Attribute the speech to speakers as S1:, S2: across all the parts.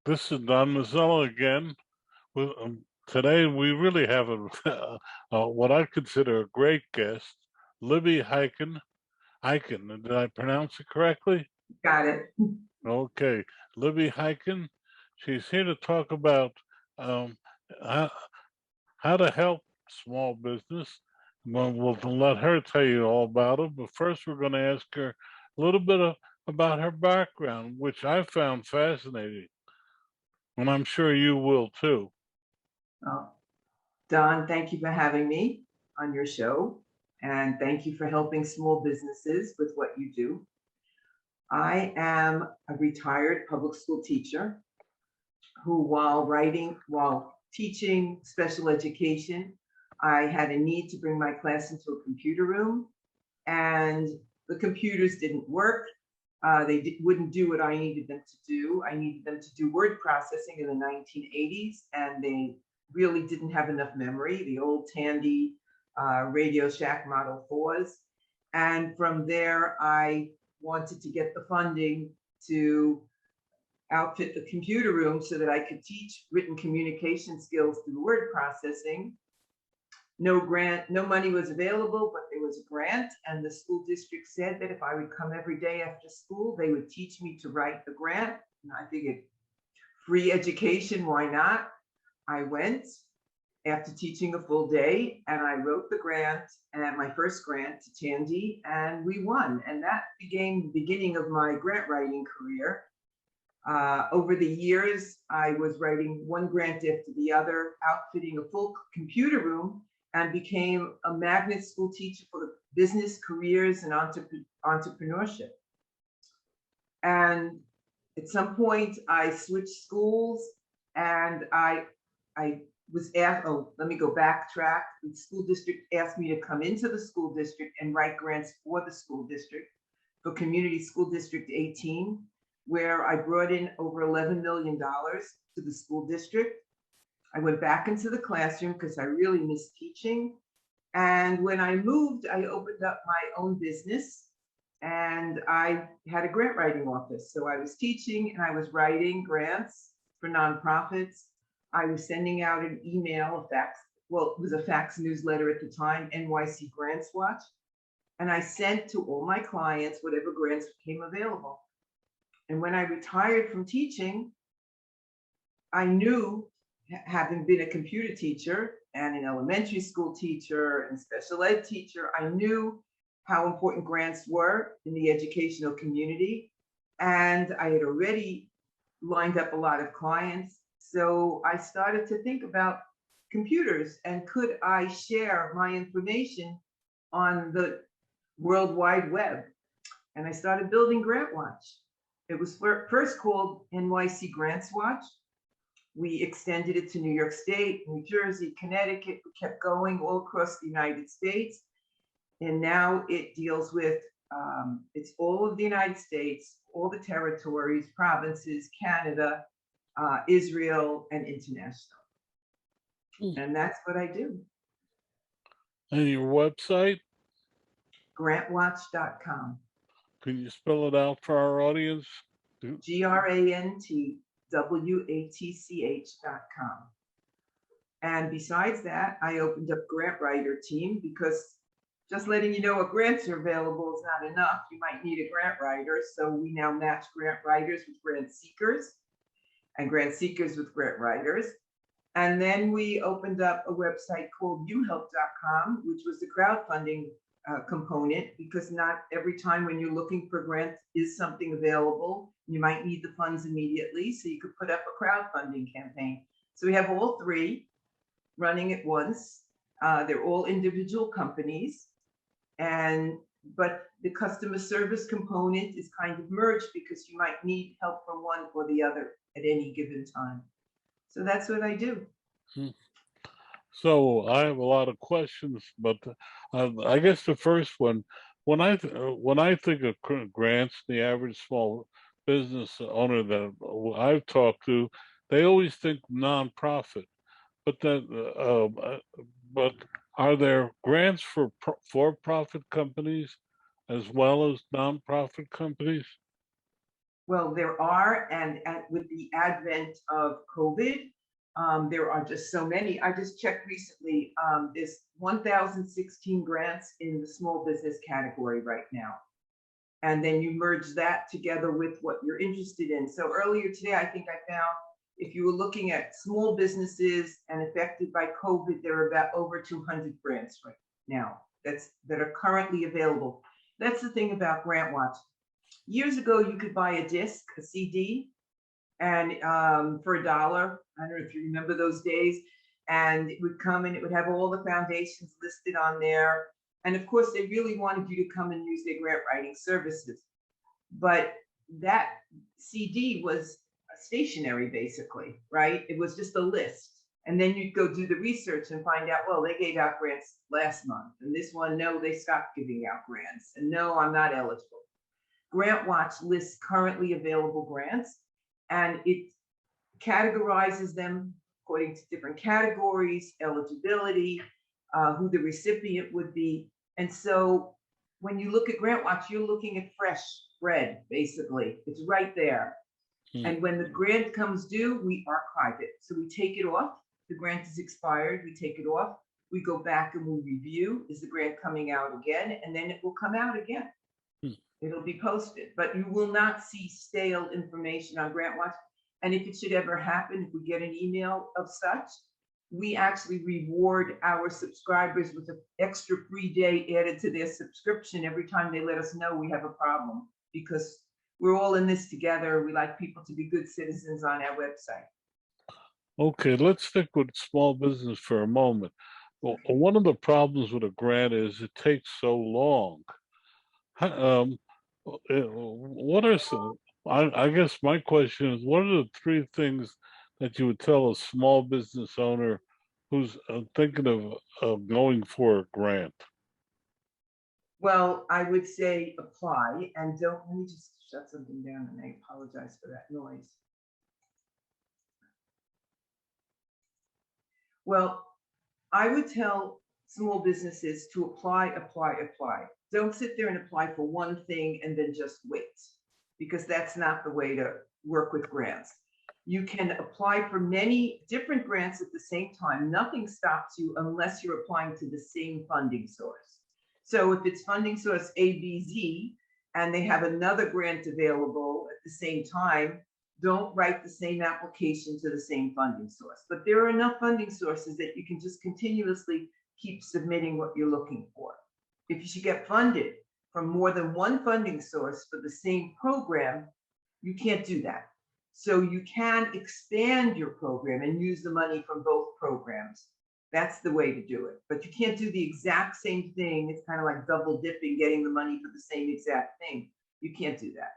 S1: This is Don Mazzella again. With, today, we really have what I consider a great guest, Libby Hikind. Hikind, did I pronounce it correctly?
S2: Got it.
S1: Okay, Libby Hikind. She's here to talk about um, how, how to help small business. We'll let her tell you all about it, but first we're going to ask her a little bit about her background, which I found fascinating, and I'm sure you will too.
S2: Well, Don, thank you for having me on your show. And thank you for helping small businesses with what you do. I am a retired public school teacher who, while teaching special education, I had a need to bring my class into a computer room, and the computers didn't work. They wouldn't do what I needed them to do. I needed them to do word processing in the 1980s, and they really didn't have enough memory, the old Tandy Radio Shack Model 4s. And from there, I wanted to get the funding to outfit the computer room so that I could teach written communication skills through word processing. No money was available, but there was a grant, and the school district said that if I would come every day after school, they would teach me to write the grant. And I figured, free education, why not? I went after teaching a full day, and I wrote the grant, and my first grant to Tandy, and we won. And that became the beginning of my grant writing career. Over the years, I was writing one grant after the other, outfitting a full computer room, and became a magnet school teacher for business, careers, and entrepreneurship. And at some point, I switched schools, and I was asked, let me go backtrack. The school district asked me to come into the school district and write grants for the school district, for Community School District 18, where I brought in over $11 million to the school district. I went back into the classroom because I really missed teaching. And when I moved, I opened up my own business, and I had a grant writing office. So I was teaching and I was writing grants for nonprofits. I was sending out an email, a fax, well, it was a fax newsletter at the time, NYC Grantwatch. And I sent to all my clients whatever grants became available. And when I retired from teaching, I knew, having been a computer teacher and an elementary school teacher and special ed teacher, I knew how important grants were in the educational community. And I had already lined up a lot of clients. So I started to think about computers, and could I share my information on the World Wide Web? And I started building Grantwatch. It was first called NYC Grants Watch. We extended it to New York State, New Jersey, Connecticut. We kept going all across the United States. And now it deals with, it's all of the United States, all the territories, provinces, Canada, Israel, and international. And that's what I do.
S1: And your website?
S2: Grantwatch.com.
S1: Can you spell it out for our audience?
S2: GrantWatch.com. And besides that, I opened up Grant Writer Team, because just letting you know what grants are available is not enough. You might need a grant writer. So we now match grant writers with grant seekers, and grant seekers with grant writers. And then we opened up a website called youhelp.com, which was the crowdfunding component, because not every time when you're looking for grants is something available. You might need the funds immediately, so you could put up a crowdfunding campaign. So we have all three running at once. They're all individual companies, but the customer service component is kind of merged, because you might need help from one or the other at any given time. So that's what I do.
S1: So I have a lot of questions, but I guess the first one, when I think of grants, the average small business owner that I've talked to, they always think nonprofit. But are there grants for for-profit companies as well as nonprofit companies?
S2: Well, there are, and with the advent of COVID, there are just so many. I just checked recently. There's 1,016 grants in the small business category right now. And then you merge that together with what you're interested in. So earlier today, I think I found if you were looking at small businesses and affected by COVID, there are about over 200 grants right now that are currently available. That's the thing about Grantwatch. Years ago, you could buy a disc, a CD, and for $1. I don't know if you remember those days. And it would come and it would have all the foundations listed on there. And of course, they really wanted you to come and use their grant writing services. But that CD was stationary, basically, right? It was just a list. And then you'd go do the research and find out, well, they gave out grants last month. And this one, no, they stopped giving out grants. And no, I'm not eligible. Grantwatch lists currently available grants, and it categorizes them according to different categories, eligibility, who the recipient would be. And so when you look at Grantwatch, you're looking at fresh bread, basically. It's right there. And when the grant comes due, we archive it. So we take it off. The grant is expired. We take it off. We go back and we review. Is the grant coming out again? And then it will come out again. It'll be posted, but you will not see stale information on Grantwatch. And if it should ever happen, if we get an email of such, we actually reward our subscribers with an extra free day added to their subscription every time they let us know we have a problem, because we're all in this together. We like people to be good citizens on our website.
S1: Okay, let's stick with small business for a moment. Well, one of the problems with a grant is it takes so long. What are some, I guess my question is, what are the 3 things that you would tell a small business owner who's thinking of going for a grant?
S2: Well, I would say apply and don't, let me just shut something down and I apologize for that noise. Well, I would tell small businesses to apply, apply, apply. Don't sit there and apply for one thing and then just wait, because that's not the way to work with grants. You can apply for many different grants at the same time. Nothing stops you unless you're applying to the same funding source. So if it's funding source ABZ and they have another grant available at the same time, don't write the same application to the same funding source. But there are enough funding sources that you can just continuously keep submitting what you're looking for. If you should get funded from more than one funding source for the same program, you can't do that. So you can expand your program and use the money from both programs. That's the way to do it. But you can't do the exact same thing. It's kind of like double dipping, getting the money for the same exact thing. You can't do that.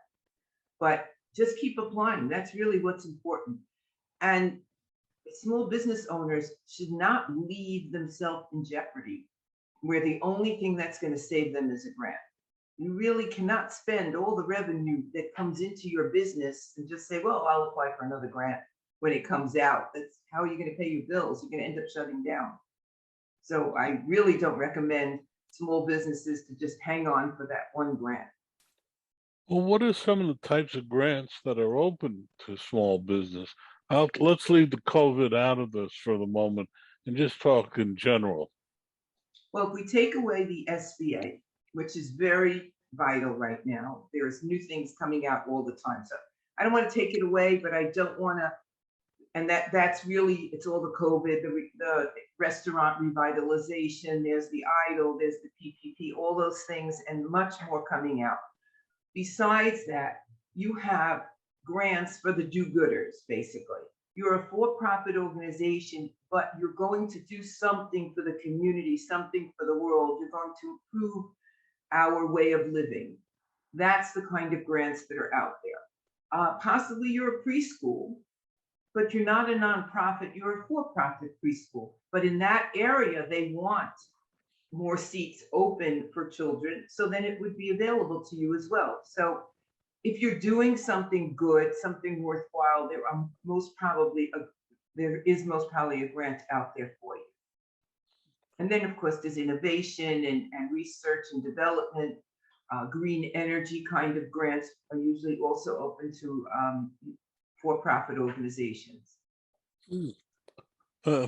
S2: But just keep applying. That's really what's important. And small business owners should not leave themselves in jeopardy, where the only thing that's going to save them is a grant. You really cannot spend all the revenue that comes into your business and just say, well, I'll apply for another grant when it comes out. That's how are you going to pay your bills? You're going to end up shutting down. So I really don't recommend small businesses to just hang on for that one grant.
S1: Well, what are some of the types of grants that are open to small business? Let's leave the COVID out of this for the moment and just talk in general.
S2: Well, if we take away the SBA, which is very vital right now, there's new things coming out all the time. So I don't want to take it away, but I don't want to, and that's really, it's all the COVID, the restaurant revitalization, there's the EIDL, there's the PPP, all those things, and much more coming out. Besides that, you have grants for the do-gooders, basically. You're a for-profit organization, but you're going to do something for the community, something for the world. You're going to improve our way of living. That's the kind of grants that are out there. Possibly you're a preschool, but you're not a nonprofit, you're a for-profit preschool. But in that area, they want more seats open for children, so then it would be available to you as well. So if you're doing something good, something worthwhile, there is most probably a grant out there for you. And then of course there's innovation and research and development. green energy kind of grants are usually also open to for-profit organizations.
S1: Uh,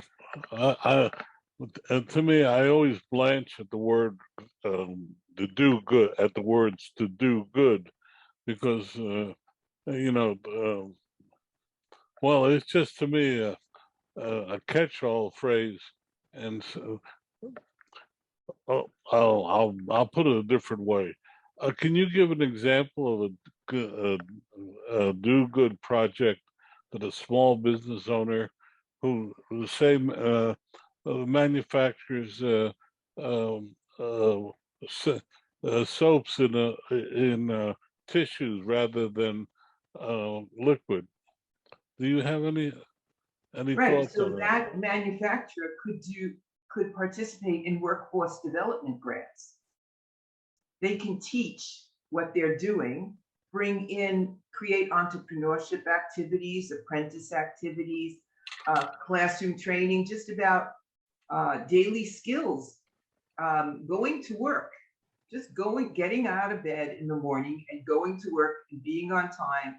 S1: to me, I always blanch at the word to do good, at the words to do good, because you know, well, it's just to me a catch-all phrase, and so, I'll put it a different way. Can you give an example of a do good project that a small business owner who say manufactures um, so- soaps in tissues rather than liquid? Do you have any
S2: Right,
S1: thoughts
S2: so
S1: on that?
S2: that manufacturer could participate in workforce development grants. They can teach what they're doing, bring in, create entrepreneurship activities, apprentice activities, classroom training, just about daily skills, going to work, just going, getting out of bed in the morning and going to work and being on time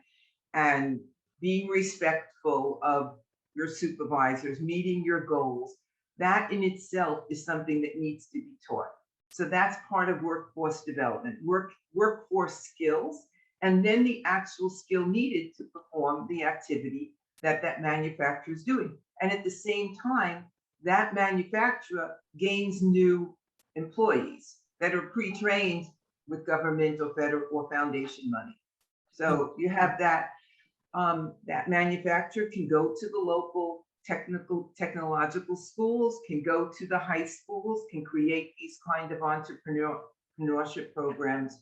S2: and being respectful of your supervisors, meeting your goals. That in itself is something that needs to be taught. So that's part of workforce development, workforce skills, and then the actual skill needed to perform the activity that that manufacturer is doing. And at the same time, that manufacturer gains new employees that are pre-trained with government or federal or foundation money. So you have that. That manufacturer can go to the local technological schools, can go to the high schools, can create these kind of entrepreneurship programs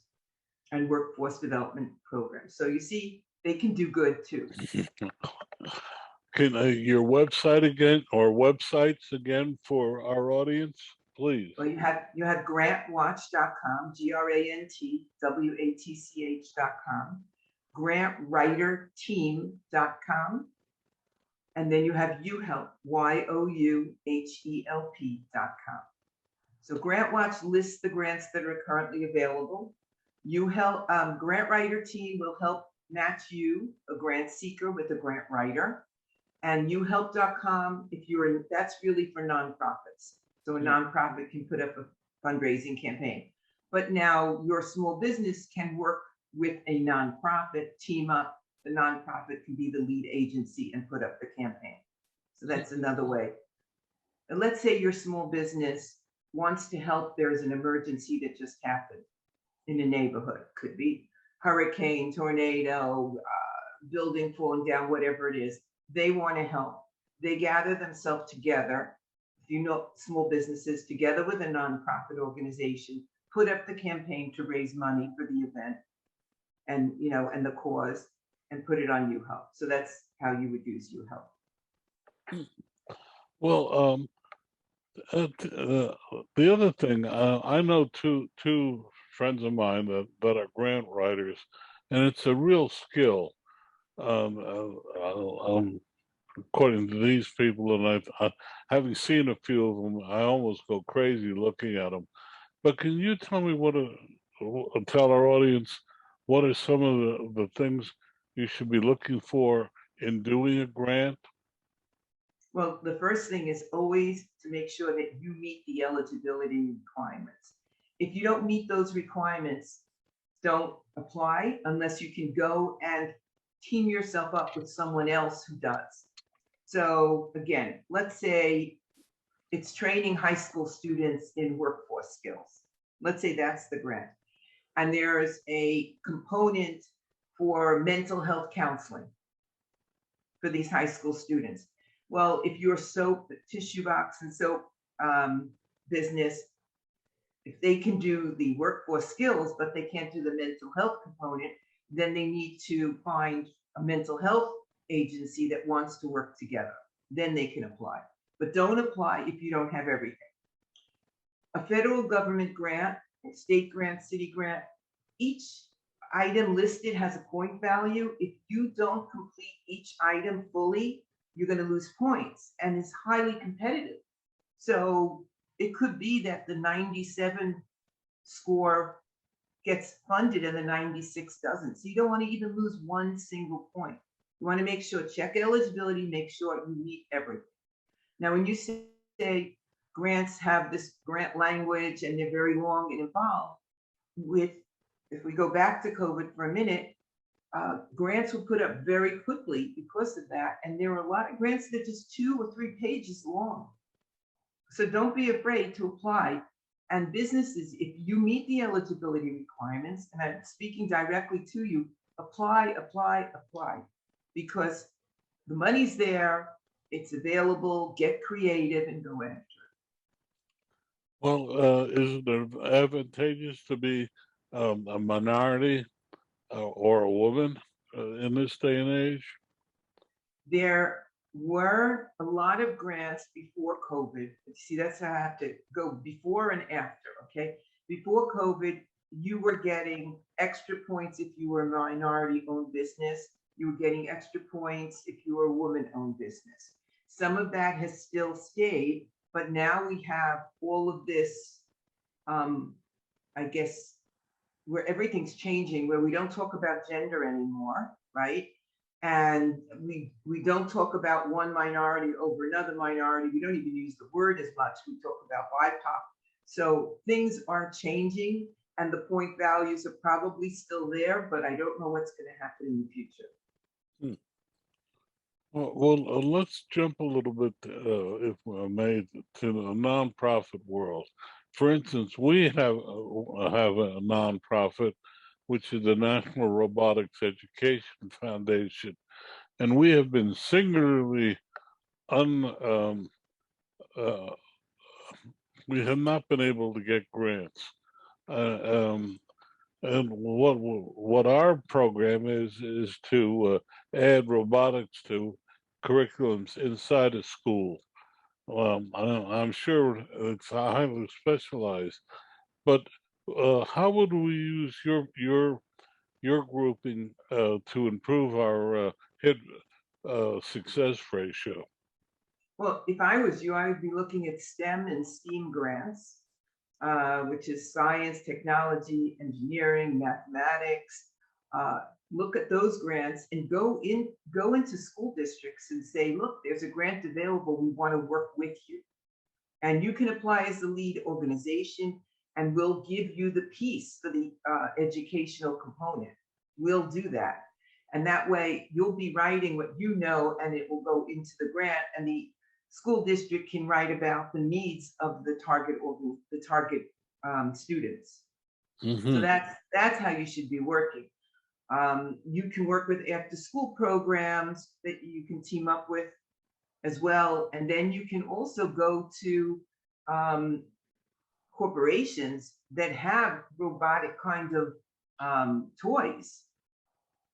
S2: and workforce development programs. So you see, they can do good too.
S1: Can your website again or websites again for our audience, please?
S2: Well, you have grantwatch.com, grantwatch.com, grantwriterteam.com, and then you have YouHelp, youhelp.com. So GrantWatch lists the grants that are currently available. YouHelp, Grant Writer Team will help match you, a grant seeker, with a grant writer. And youhelp.com, that's really for nonprofits. So a nonprofit can put up a fundraising campaign. But now your small business can work with a nonprofit, team up. The nonprofit can be the lead agency and put up the campaign. So that's another way. And let's say your small business wants to help. There's an emergency that just happened in a neighborhood. Could be hurricane, tornado, building falling down, whatever it is. They want to help. They gather themselves together, if you know, small businesses, together with a nonprofit organization, put up the campaign to raise money for the event and the cause, and put it on YouHelp. So that's how you would use YouHelp.
S1: Well, the other thing, I know two friends of mine that are grant writers, and it's a real skill. According to these people, and having seen a few of them, I almost go crazy looking at them. But can you tell me tell our audience what are some of the things you should be looking for in doing a grant?
S2: Well, the first thing is always to make sure that you meet the eligibility requirements. If you don't meet those requirements, don't apply unless you can go and team yourself up with someone else who does. So again, let's say it's training high school students in workforce skills. Let's say that's the grant. And there's a component for mental health counseling for these high school students. Well, if your soap, tissue box and soap business, if they can do the workforce skills, but they can't do the mental health component, then they need to find a mental health agency that wants to work together. Then they can apply. But don't apply if you don't have everything. A federal government grant, a state grant, city grant, each item listed has a point value. If you don't complete each item fully, you're going to lose points, and it's highly competitive. So it could be that the 97 score gets funded and the 96 doesn't. So you don't want to even lose one single point. You want to make sure, check eligibility, make sure you meet everything. Now, when you say grants have this grant language and they're very long and involved, with, if we go back to COVID for a minute, grants were put up very quickly because of that. And there are a lot of grants that are just 2 or 3 pages long. So don't be afraid to apply. And businesses, if you meet the eligibility requirements, and I'm speaking directly to you, apply, apply, apply, because the money's there, it's available, get creative and go after it.
S1: Well, is it advantageous to be a minority or a woman in this day and age?
S2: There were a lot of grants before COVID. See, that's how I have to go before and after, okay? Before COVID, you were getting extra points if you were a minority-owned business. You were getting extra points if you were a woman-owned business. Some of that has still stayed, but now we have all of this, I guess, where everything's changing, where we don't talk about gender anymore, right? And we don't talk about one minority over another minority. We don't even use the word as much. We talk about BIPOC. So things are changing, and the point values are probably still there, but I don't know what's going to happen in the future.
S1: Well, let's jump a little bit, if I may, to the nonprofit world. For instance, we have a nonprofit, which is the National Robotics Education Foundation, and we have been singularly we have not been able to get grants. And what our program is to add robotics to curriculums inside a school. I'm sure it's highly specialized, but how would we use your grouping to improve our hit success ratio?
S2: Well, if I was you, I would be looking at STEM and STEAM grants, which is science, technology, engineering, mathematics. Look at those grants and go into school districts and say, look, there's a grant available. We want to work with you. And you can apply as the lead organization, and we'll give you the piece for the educational component. We'll do that. And that way you'll be writing what you know, and it will go into the grant, and the school district can write about the needs of the target students. So that's how you should be working. You can work with after school programs that you can team up with as well. And then you can also go to corporations that have robotic kind of toys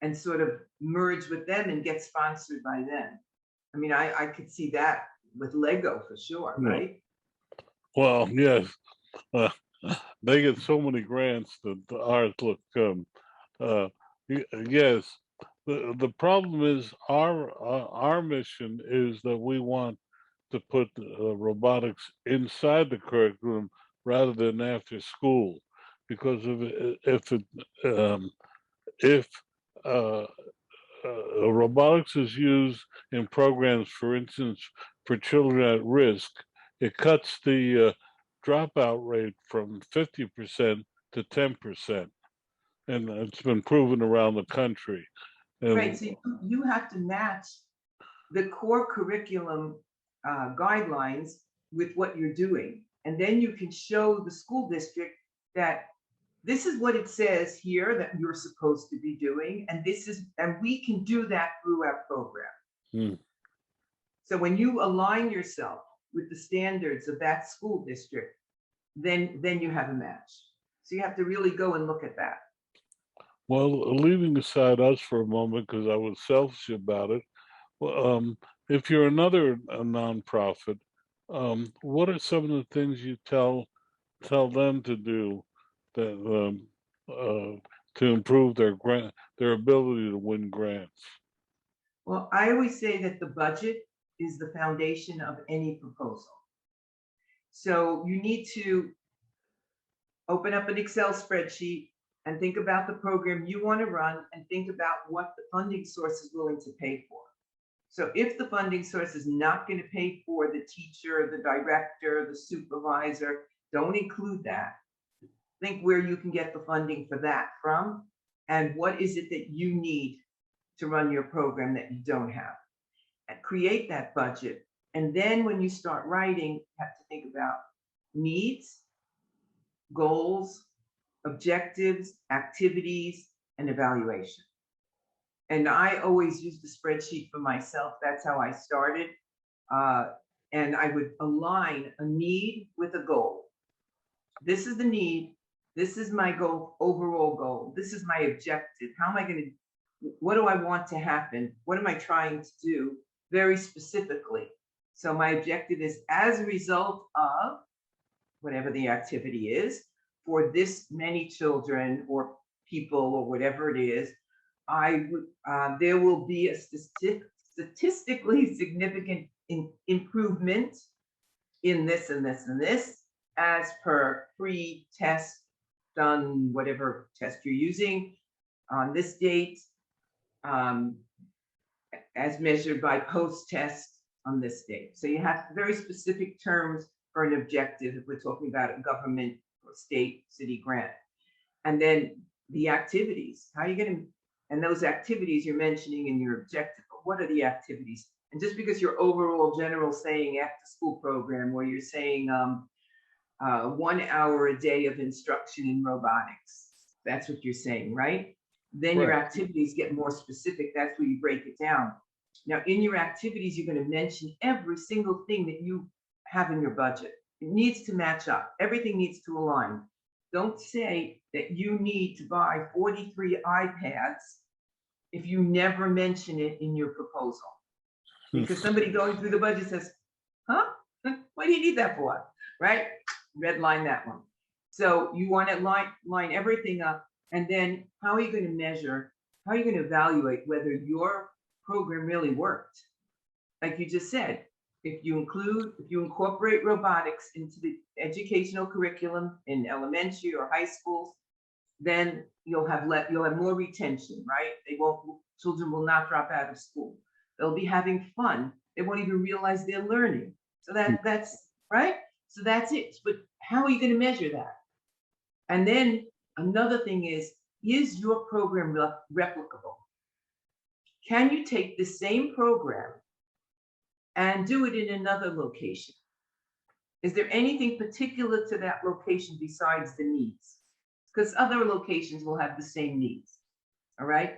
S2: and sort of merge with them and get sponsored by them. I mean, I could see that with Lego for sure, right?
S1: Well, yes. They get so many grants that ours look yes. The problem is our mission is that we want to put robotics inside the curriculum rather than after school, because if robotics is used in programs, for instance, for children at risk, it cuts the dropout rate from 50% to 10%. And it's been proven around the country.
S2: Right, so you have to match the core curriculum guidelines with what you're doing. And then you can show the school district that this is what it says here that you're supposed to be doing, and we can do that through our program. So when you align yourself with the standards of that school district, then you have a match. So you have to really go and look at that.
S1: Well, leaving aside us for a moment, because I was selfish about it, if you're another nonprofit, what are some of the things you tell them to do that to improve their ability to win grants?
S2: Well, I always say that the budget is the foundation of any proposal. So you need to open up an Excel spreadsheet, and think about the program you want to run and think about what the funding source is willing to pay for. So if the funding source is not going to pay for the teacher, the director, the supervisor, don't include that. Think where you can get the funding for that from, and what is it that you need to run your program that you don't have. And create that budget. And then when you start writing, you have to think about needs, goals, objectives, activities, and evaluation. And I always use the spreadsheet for myself. That's how I started. And I would align a need with a goal. This is the need. This is my goal, overall goal. This is my objective. How am I going to, what do I want to happen? What am I trying to do very specifically? So my objective is as a result of whatever the activity is for this many children or people or whatever it is, there will be a statistically significant improvement in this and this and this as per pre-test done, whatever test you're using on this date, as measured by post-test on this date. So you have very specific terms for an objective if we're talking about a government or state, city grant. And then the activities, how are you going to, and those activities you're mentioning in your objective, what are the activities? And just because your overall general saying after school program, where you're saying 1 hour a day of instruction in robotics, that's what you're saying, right? Then your activities get more specific. That's where you break it down. Now, in your activities, you're going to mention every single thing that you have in your budget. It needs to match up. Everything needs to align. Don't say that you need to buy 43 iPads if you never mention it in your proposal. Because somebody going through the budget says, huh? What do you need that for? Right? Red line that one. So you want to line everything up. And then how are you going to measure? How are you going to evaluate whether your program really worked? Like you just said, if you incorporate robotics into the educational curriculum in elementary or high schools, then you'll have more retention, right? Children will not drop out of school. They'll be having fun. They won't even realize they're learning. So that's right. So that's it. But how are you going to measure that? And then another thing is your program replicable? Can you take the same program and do it in another location? Is there anything particular to that location besides the needs? Because other locations will have the same needs, all right?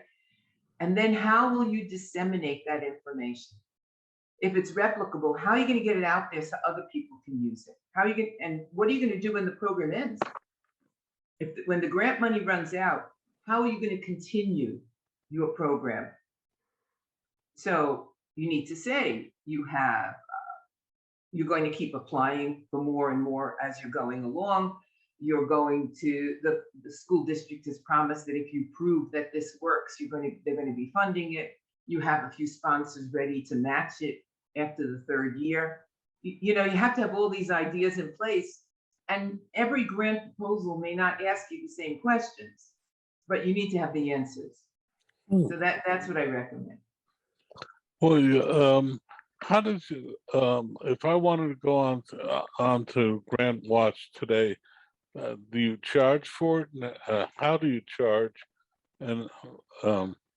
S2: And then how will you disseminate that information? If it's replicable, how are you going to get it out there so other people can use it? And what are you going to do when the program ends? When the grant money runs out, how are you going to continue your program? So you need to say you're going to keep applying for more and more as you're going along. You're going to, the school district has promised that if you prove that this works, they're going to be funding it. You have a few sponsors ready to match it after the third year. You have to have all these ideas in place, and every grant proposal may not ask you the same questions, but you need to have the answers. So that's what I recommend.
S1: Well, how did you, if I wanted to go on to Grantwatch today, do you charge for it? How do you charge? And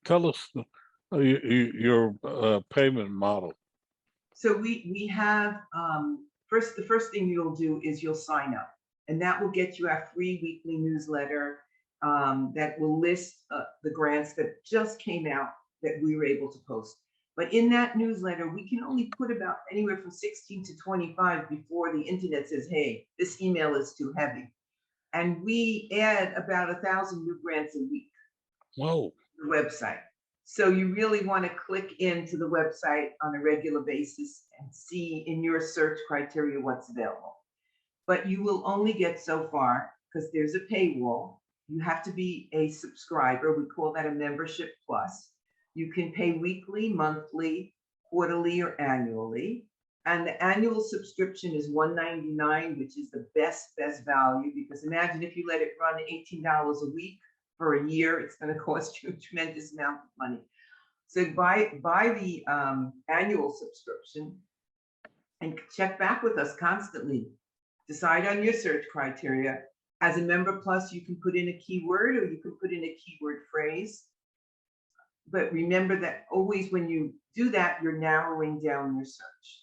S1: tell us your payment model.
S2: So we have, the first thing you'll do is you'll sign up, and that will get you our free weekly newsletter that will list the grants that just came out that we were able to post. But in that newsletter, we can only put about anywhere from 16 to 25 before the internet says, hey, this email is too heavy. And we add about 1,000 new grants a week.
S1: Whoa.
S2: To the website. So you really want to click into the website on a regular basis and see in your search criteria what's available. But you will only get so far because there's a paywall. You have to be a subscriber. We call that a membership plus. You can pay weekly, monthly, quarterly, or annually. And the annual subscription is $199, which is the best value, because imagine if you let it run $18 a week, for a year, it's going to cost you a tremendous amount of money. So buy the annual subscription and check back with us constantly. Decide on your search criteria. As a member plus, you can put in a keyword or you can put in a keyword phrase. But remember that always when you do that, you're narrowing down your search.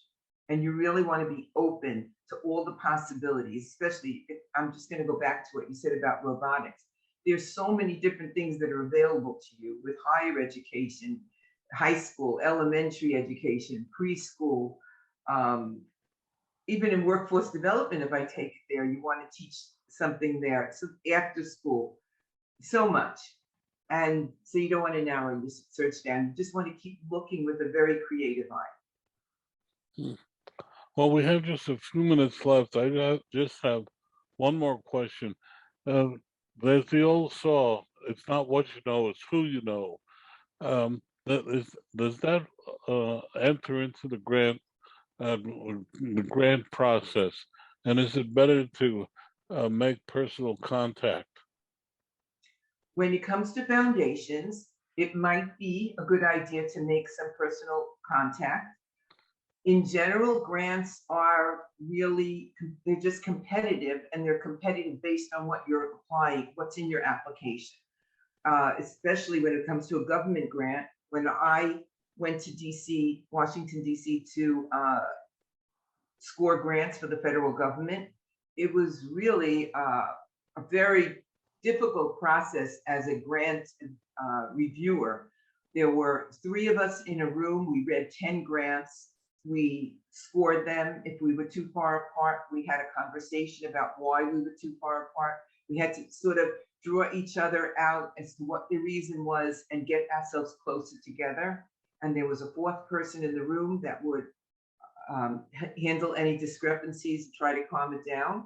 S2: And you really want to be open to all the possibilities, especially if I'm just going to go back to what you said about robotics. There's so many different things that are available to you with higher education, high school, elementary education, preschool, even in workforce development. If I take it there, you want to teach something there. So after school, so much. And so you don't want to narrow your search down. You just want to keep looking with a very creative eye.
S1: Well, we have just a few minutes left. I just have one more question. There's the old saw, it's not what you know, it's who you know. Does that enter into the grant process? And is it better to make personal contact?
S2: When it comes to foundations, it might be a good idea to make some personal contact. In general, grants are really, they're just competitive, and they're competitive based on what you're applying, what's in your application. Especially when it comes to a government grant. When I went to DC, Washington, DC to score grants for the federal government, it was really a very difficult process as a grant reviewer. There were 3 of us in a room. We read 10 grants. We scored them. If we were too far apart, we had a conversation about why we were too far apart. We had to sort of draw each other out as to what the reason was and get ourselves closer together. And there was a 4th person in the room that would handle any discrepancies and try to calm it down.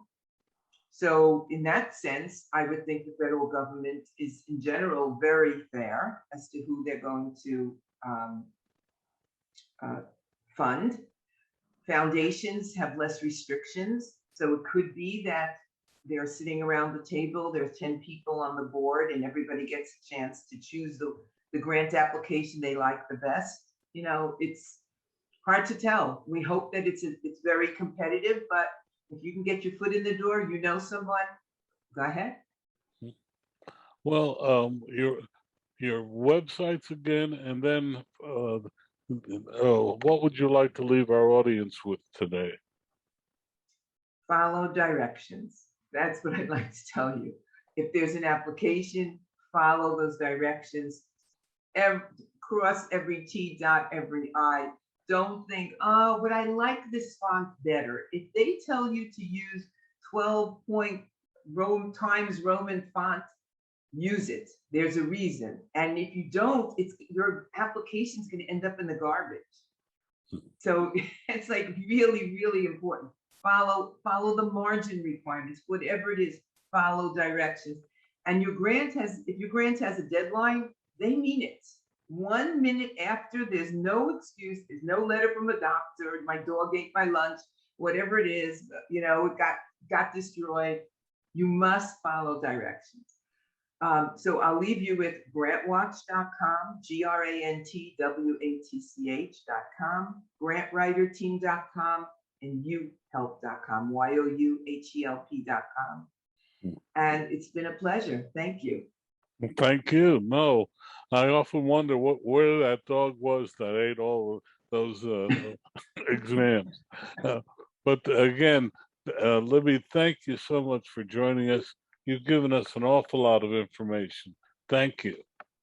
S2: So in that sense, I would think the federal government is in general very fair as to who they're going to fund. Foundations have less restrictions. So it could be that they're sitting around the table, there's 10 people on the board, and everybody gets a chance to choose the grant application they like the best. You know, it's hard to tell. We hope that it's very competitive, but if you can get your foot in the door, you know someone, go ahead.
S1: Well, your websites again, and then what would you like to leave our audience with today?
S2: Follow directions. That's what I'd like to tell you. If there's an application, follow those directions. Cross every T, dot every I. Don't think, oh, but I like this font better. If they tell you to use 12-point Times Roman font, use it. There's a reason. And if you don't, your application's going to end up in the garbage. So it's like really, really important. Follow the margin requirements, whatever it is, follow directions. And if your grant has a deadline, they mean it. 1 minute after, there's no excuse, there's no letter from a doctor, my dog ate my lunch, whatever it is, you know, it got destroyed. You must follow directions. So I'll leave you with grantwatch.com, grantwatch.com, grantwriterteam.com, and youhelp.com, youhelp.com. And it's been a pleasure. Thank you.
S1: Thank you. No, I often wonder where that dog was that ate all of those exams. But again, Libby, thank you so much for joining us. You've given us an awful lot of information. Thank you.